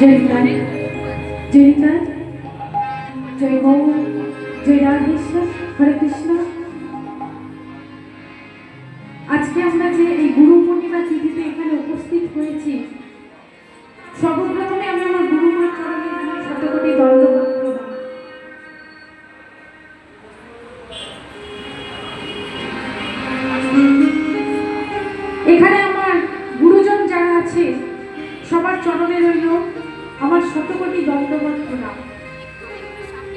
জয়কালী জয়কালী জয় গৌর জয় রাধেশ্বর হরে কৃষ্ণ। আজকে আমরা যে এই গুরু পূর্ণিমা তিথিতে এখানে উপস্থিত হয়েছি, সর্বপ্রথমে আমি আমার গুরুমার চরণে শতকোটি দণ্ডবত প্রণাম। এখানে আমার গুরুজন যারা আছে সবার চরণে রইল আমার শতকোটি দণ্ডবত প্রণাম।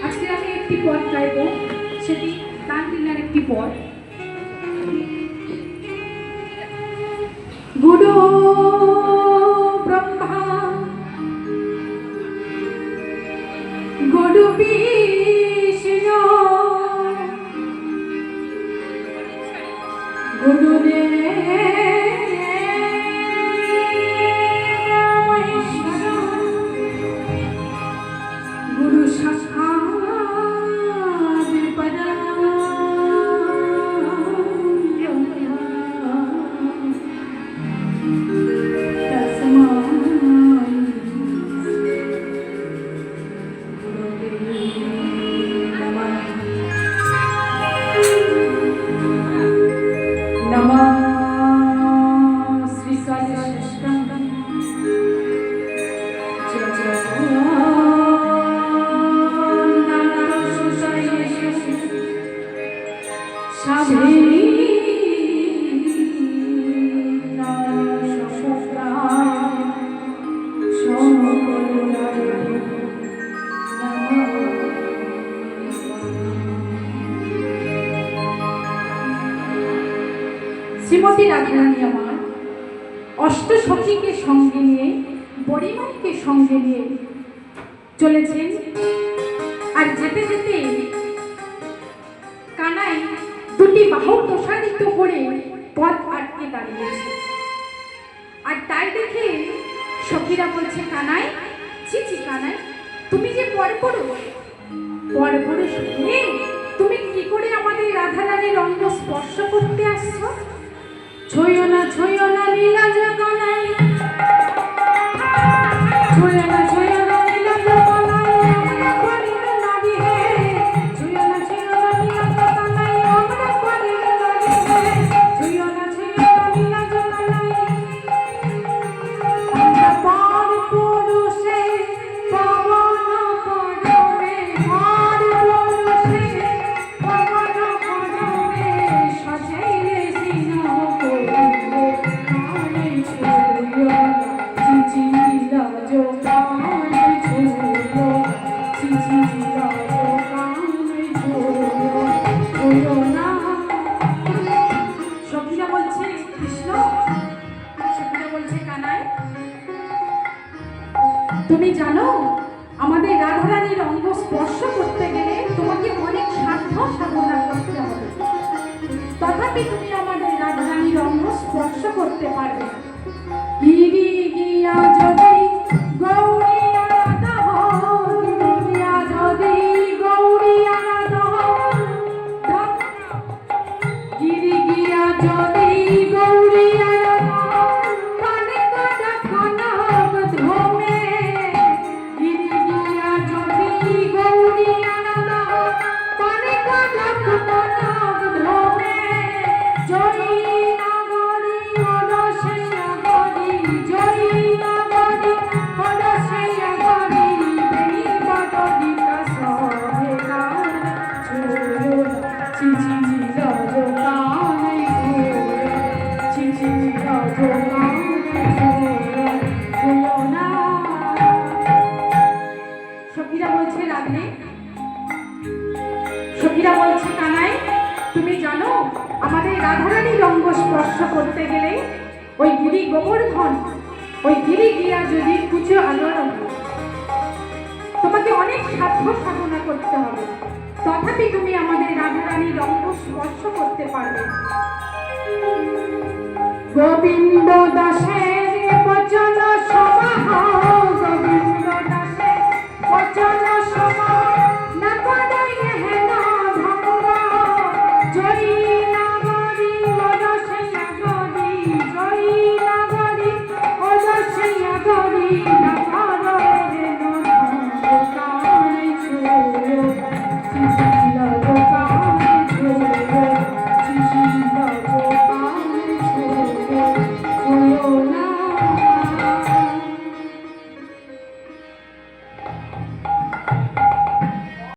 আজকে আমি একটি পদ গাইব, সেটি তানলিলার একটি পদ। গুরু ব্রহ্মা গুরু বিষ্ণু গুরুদেব গুরু সাক্ষাৎ শ্রীমতী রাধারানী আমার অষ্টসখীকে সঙ্গে নিয়ে বড়িমাকে সঙ্গে নিয়ে চলেছেন। আর যেতে যেতে কানাই দুটি বাহু প্রসারিত করে পথ আটকে দাঁড়িয়েছে। আর তাই দেখে সখীরা বলছে, কানাই চিচি কানাই, তুমি যে পরপরু শুনে তুমি কি করে আমাদের রাধারানীর অঙ্গ স্পর্শ করতে আসছো? ছুঁয়ো না নীলাজ কানাই, ছুঁয়ো না নীলাজ কানাই, আমরা করিল নারী হে, ছুঁয়ো না নীলাজ কানাই, আমরা করিল নারী হে, ছুঁয়ো না নীলাজ কানাই, আমরা পর পুরুষে পবন পরমে, পর পুরুষে পবন পরমে, সজাইলে সিংহ তুমি জানো আমাদের রাধারানীর অঙ্গ স্পর্শ করতে গেলে তোমাকে অনেক সাধ্য সাধনা করতে হবে, তথাপি তুমি আমাদের রাধারানীর অঙ্গ স্পর্শ করতে পারবে না। গিরি গিয়া যদি গৌরী আরাধা হও, গিরি গিয়া যদি গৌরী আরাধা হও, গিরি গিয়া যদি গৌরী আরাধা হও, কানে কাটা কনক ধোমে, গিরি গিয়া যদি গৌরী আরাধা হও, কানে কাটা কনক ধোমে, জয় নগরী অরসে নগরী, জয় নগরী অরসে নগরী, বেই বদলিতা সহে গান, ছুঁয়ো চিচি রাজ কানাই ছুঁয়ো, চিচি রাজ কানাই ছুঁয়ো না। সখীরা বলছে রাধে, সখীরা বলছে কানাই, তুমি জানো আমাদের রাধারানীর অঙ্গ স্পর্শ করতে গেলে ওই গিরি গোবর্ধন, ওই গিরি গিয়া যদি কুচো আলোড়ন, তোমাকে অনেক সাধ্য সাধনা করতে হবে, তথাপি তুমি আমাদের রাধারানীর অঙ্গ স্পর্শ করতে পারবে। গোবিন্দ দাসের